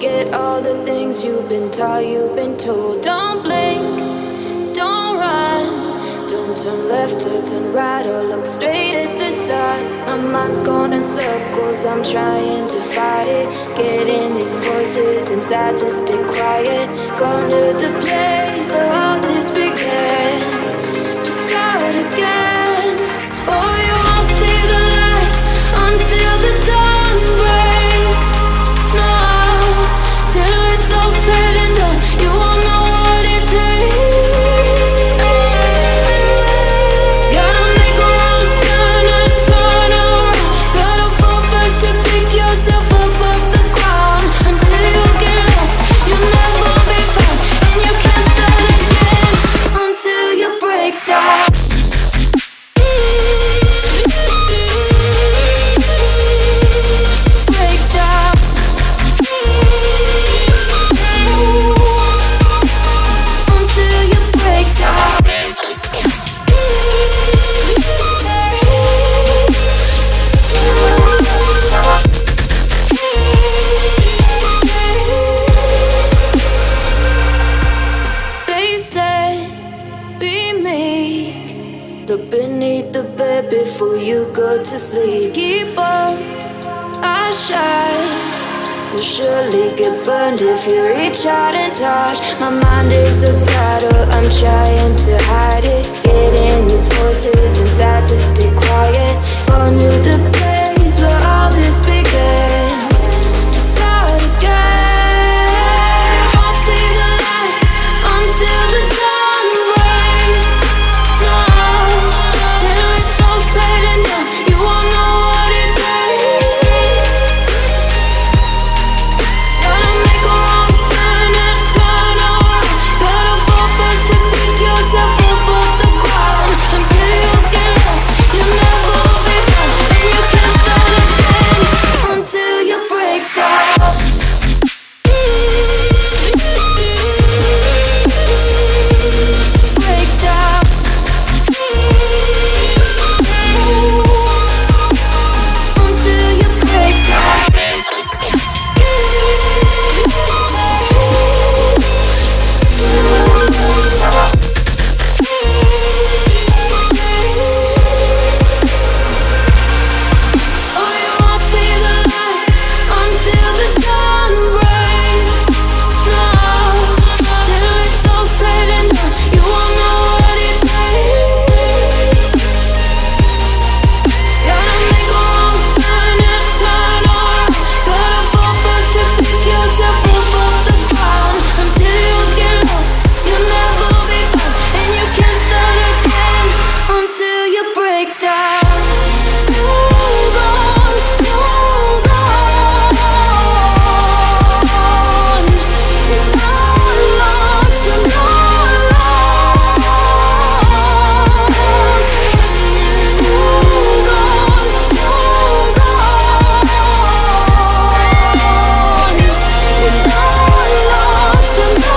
forget all the things you've been taught, you've been told. Don't blink, don't run, don't turn left or turn right or look straight at the sun. My mind's going in circles, I'm trying to fight it. Getting these voices inside to stay quiet. Going to the place where all this began. Just start again. Oh, you won't see the light until the dawn breaks. No, till it's all said and done, you won't know what it takes. Gotta make a wrong turn and turn around. Gotta fall fast to pick yourself up off the ground. Until you get lost, you'll never be found. And you can't start again until you break down. Look beneath the bed before you go to sleep. Keep on, I shine. You'll surely get burned if you reach out and touch. My mind is a battle, I'm trying to hide it. Getting these voices inside to stay quiet. Going to the place where all this began. Just start again. You won't see the light until the dawn breaks. No, till it's all said and done, you won't know what it takes. Gotta make a wrong turn and turn around. Gotta fall fast to pick yourself up off the ground. Until you get lost, you'll never be found. And you can't start again until you break down. Break down. Until you break down. Oh, you won't see the light until the dawn breaks. No, till it's all said and done, you won't know what it takes. Gotta make a wrong turn and turn around. Gotta fall fast to pick yourself up off the ground. Until you get lost, you'll never be found. And you can't start again until you break down. Hold on, hold on. You're not lost, you're not lost. Hold on, hold on. You're not lost, you're not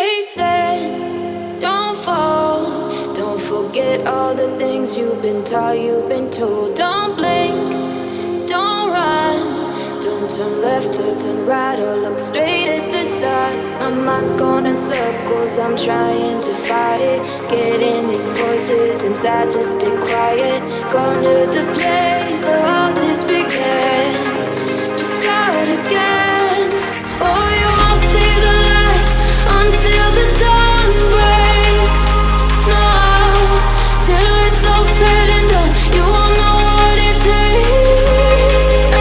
They said, don't fall, don't forget all the things you've been taught, you've been told. Don't blink, don't run, don't turn left or turn right or look straight at the sun. My mind's going in circles, I'm trying to fight it. Getting these voices inside to stay quiet. Going to the place where all this began. Just start again. Oh, you won't see the light until the dawn breaks. No, till it's all said and done, you won't know what it takes.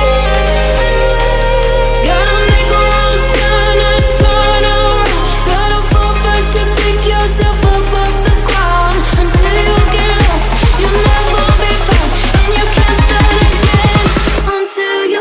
Gotta make a wrong turn and turn around. Gotta fall fast to pick yourself up off the ground. Until you get lost, you'll never be found. And you can't start again until you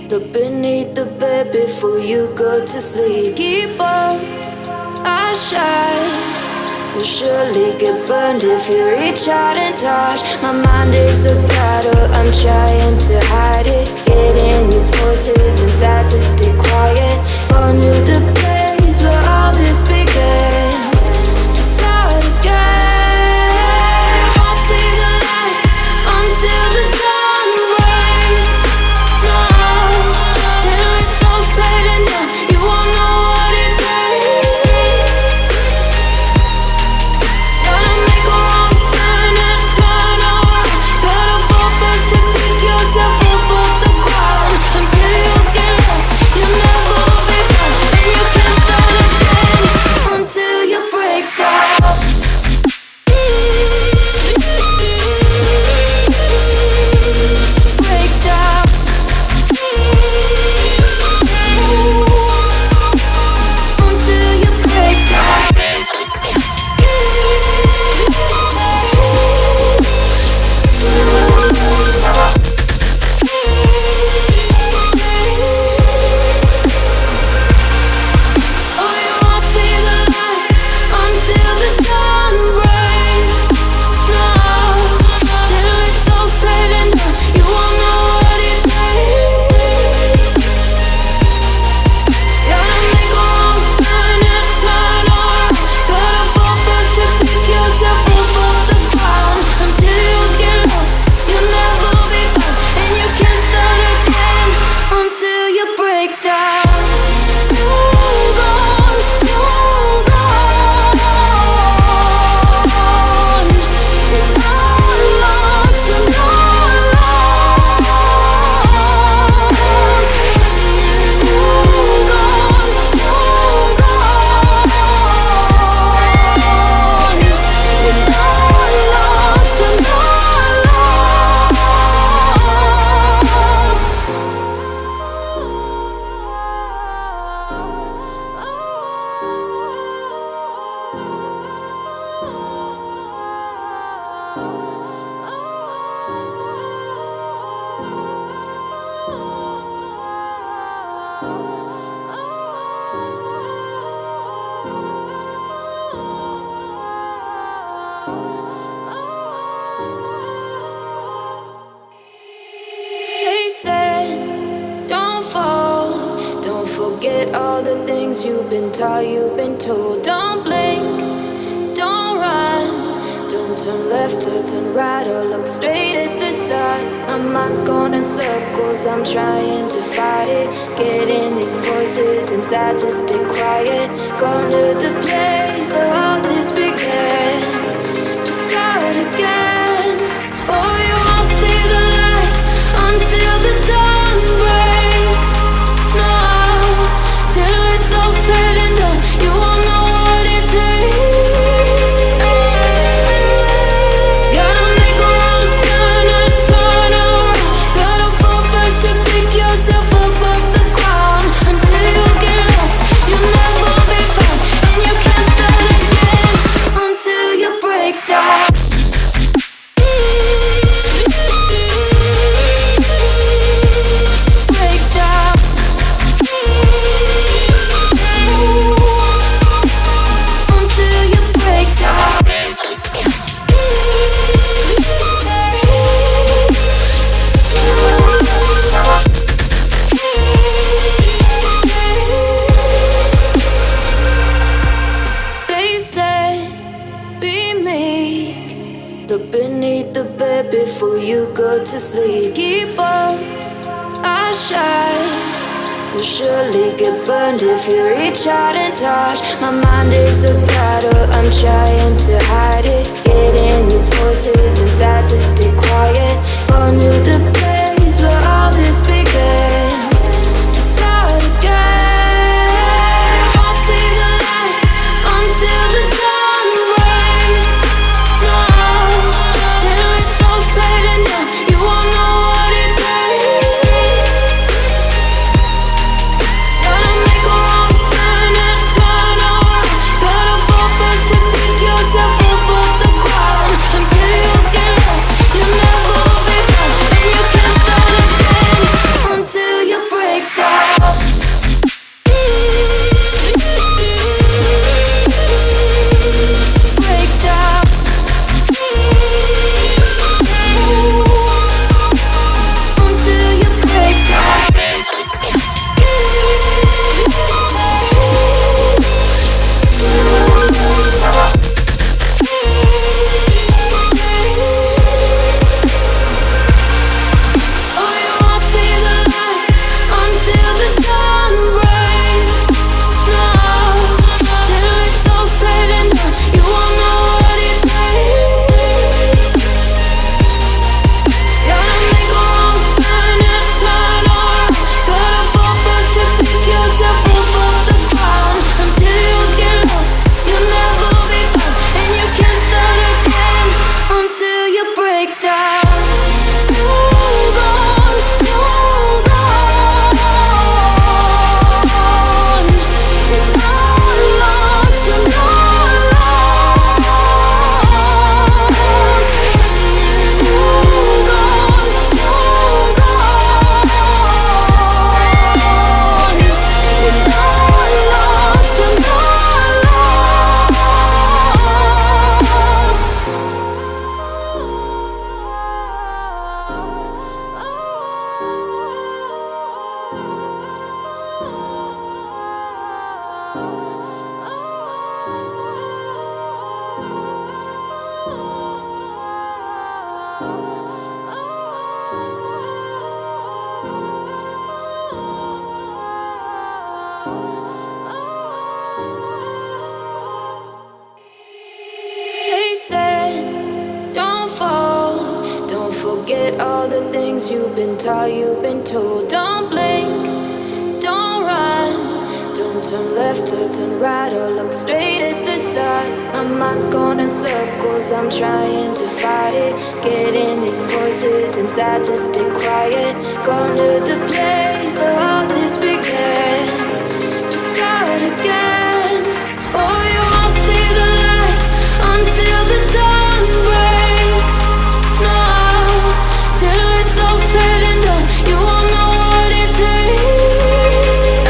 Look beneath the bed before you go to sleep. Keep on, I shine. You'll surely get burned if you reach out and touch. My mind is a battle, I'm trying to hide it. Getting these voices inside to stay quiet. Gone to the place where all this began. Just start again. Won't see the light until the dawn breaks. No, till it's all said and done, you won't know what it takes. Gotta make a wrong turn and turn around. Gotta fall first to pick yourself up off the ground. Until you get lost, you'll never be found. And you can't start again until you break down. Break down. Until you break down. Oh, you won't see the light until the dawn breaks. No, till it's all said and done, you won't know what it takes. Gotta make a wrong turn and turn around. Gotta fall first to pick yourself up off the ground. Until you get lost, you'll never be found. And you can't start again until you break down. Hold on, hold on. You're not lost, you're not lost. Hold on, hold on. You're not lost, you're not They said, don't fall. Don't forget all the things you've been taught, you've been told. Don't blink, don't run. Don't turn left or turn right or look straight at the sun. My mind's going in circles, I'm trying to fight it. Getting these voices inside to stay quiet. Gone to the place where all this began. Just start again. Oh, you won't see the light until the dawn breaks. No, till it's all said and done, you won't know what it takes. Gotta make a wrong turn and turn around. Gotta fall first to pick yourself up off the ground. Until you get lost, you'll never be found. And you can't start again until you break down. Break down. Until you break down. They said, be meek. Look beneath the bed before you go to sleep. Keep on, I shine. You'll surely get burned if you reach out and touch. My mind is a battle, I'm trying to hide it. Getting these voices inside to stay quiet. Gone to the place where all this began. Just start again. Won't see the light until the dawn breaks. No, till it's all said and done, you won't know what it takes. Gotta make a wrong turn and turn around. Gotta fall first to pick yourself up off the ground. Until you get lost, you'll never be found. And you can't start again forget all the things you've been taught, you've been told. Don't blink, don't run, don't turn left or turn right or look straight at the sun. My mind's going in circles, I'm trying to fight it. Getting these voices inside to stay quiet. Gone to the place where all this began. Just start again. Oh, you won't see the light until the dawn breaks. No, till it's all said and done, you won't know what it takes.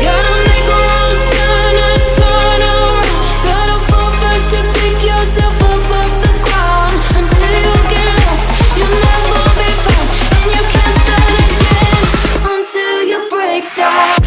Gotta make a wrong turn and turn around. Gotta fall fast to pick yourself up off the ground. Until you get lost, you'll never be found. And you can't start again until you break down.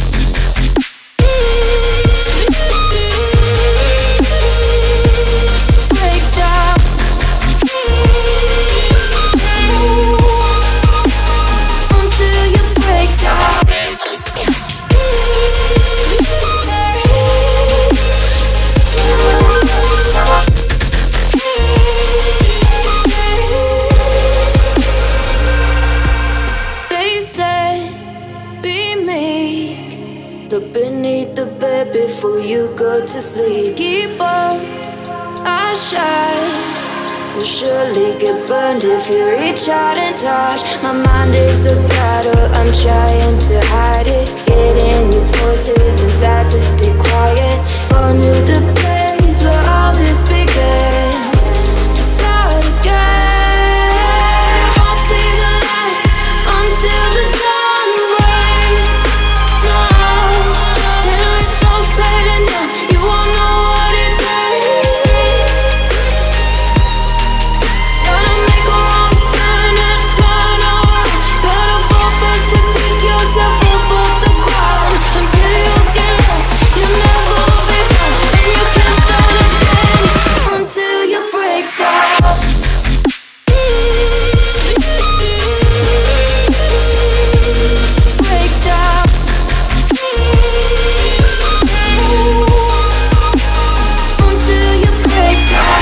Look beneath the bed before you go to sleep. Keep on, I shine. Will surely get burned if you reach out and touch. My mind is a battle, I'm trying to hide it. Getting these voices inside to stay quiet. On to the place where all this began. Just start again. You won't see the light until the dawn breaks. No, till it's all said and done, you won't know what it takes. Gotta make a wrong turn and turn around. Gotta fall fast to pick yourself up off the ground. Until you get lost, you'll never be found. And you can't start again until you break down. Break down. Until you break down.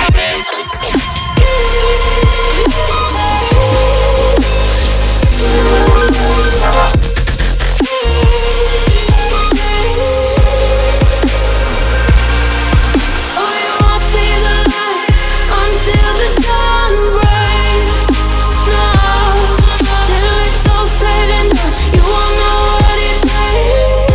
Oh, you won't see the light until the dawn breaks. No, till it's all said and done, you won't know what it takes.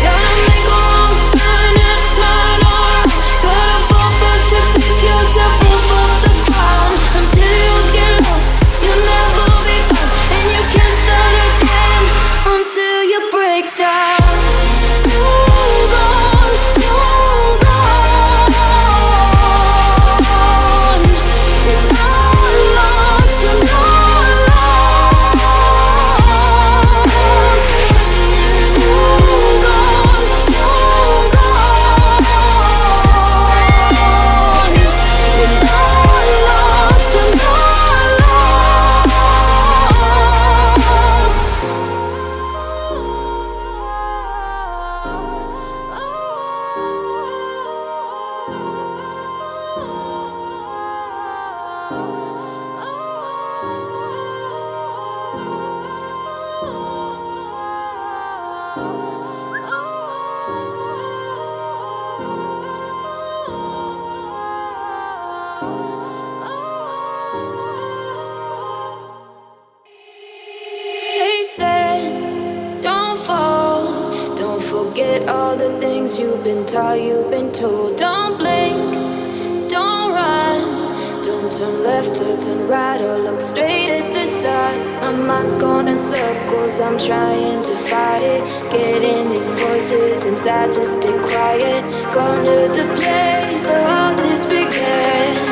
Gotta make a wrong turn and turn around. Gotta fall fast to pick yourself up off the ground. Until you get lost, you'll never be found. And you can't start again until you break down. Hold on, hold on. You're not lost, you're not lost. Hold on, hold on. You're not lost, you're not They said, don't fall, don't forget all the things you've been taught, you've been told. Don't blink, don't run, don't turn left or turn right or look straight at the sun. My mind's going in circles, I'm trying to fight it. Getting these voices inside to stay quiet. Gone to the place where all this began.